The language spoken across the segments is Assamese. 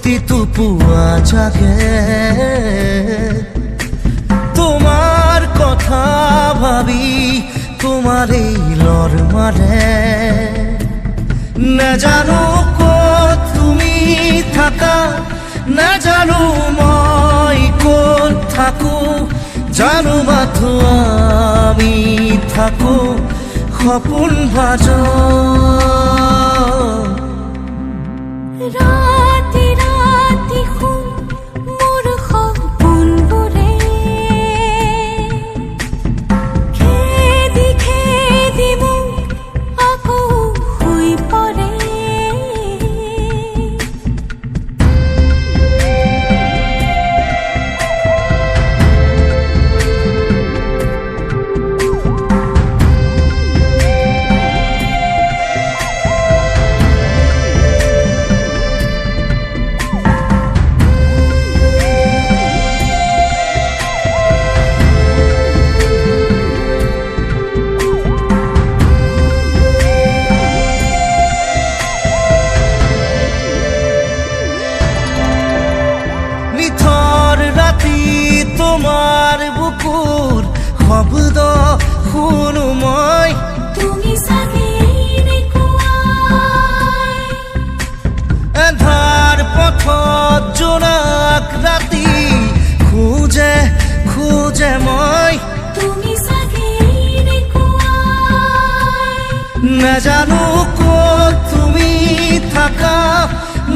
প্ৰতিটো পুৱা জাগে তোমাৰ কথা ভাবি তোমাৰে লৰ মাৰে নাজানো ক'ত তুমি থাকা নাজানো মই ক'ত থাকো জানো মাথো আমি থাকো সপোন ভাজত ৰাতি ৰাতি শুন মোৰ সপোনবোৰে খেদি খেদি মোক আকৌ শুই পৰে তোমাৰ বুকুৰ শব্দ শুনো মই তুমি চাগে এন্ধাৰ পথত জোনাক ৰাতি খোজে খোজে মই তুমি চাগে নাজানো ক'ত তুমি থাকা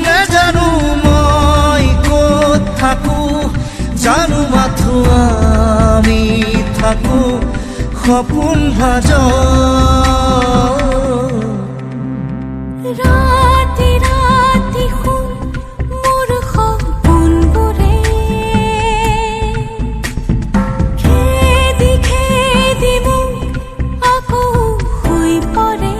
নাজানো মই ক'ত থাকো জানো মাথো আমি থাকো সপোন ভাজত ৰাতি ৰাতি শুন মোৰ সপোনবোৰে খেদি খেদি মোক আকৌ শুই পৰে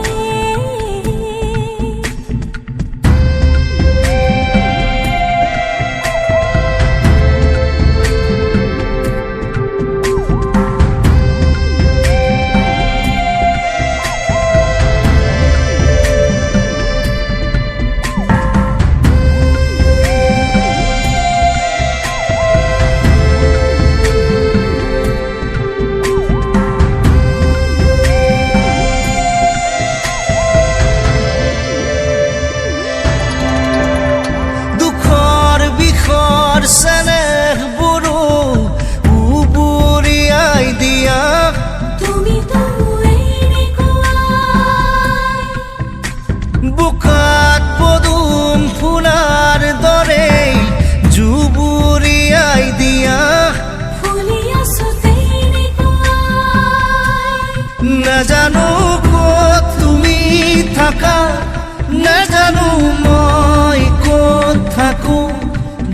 চেনেহবোৰো উবুৰিয়াই দিয়া তুমি বোকাত পদুম ফুলাৰ দৰে জুবুৰিয়াই দিয়া নাজানো ক'ত তুমি থাকা নাজানো মই ক'ত থাকো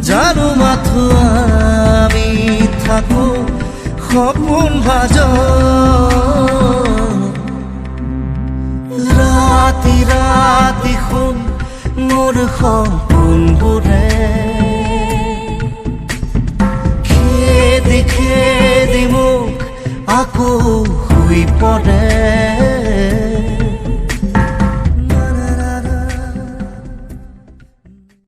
জানো মাথো আমি থাকো সপোন ভাজত ৰাতি ৰাতি শুন মোৰ সপোনবোৰে খেদি খেদি মোক আকৌ শুই পৰে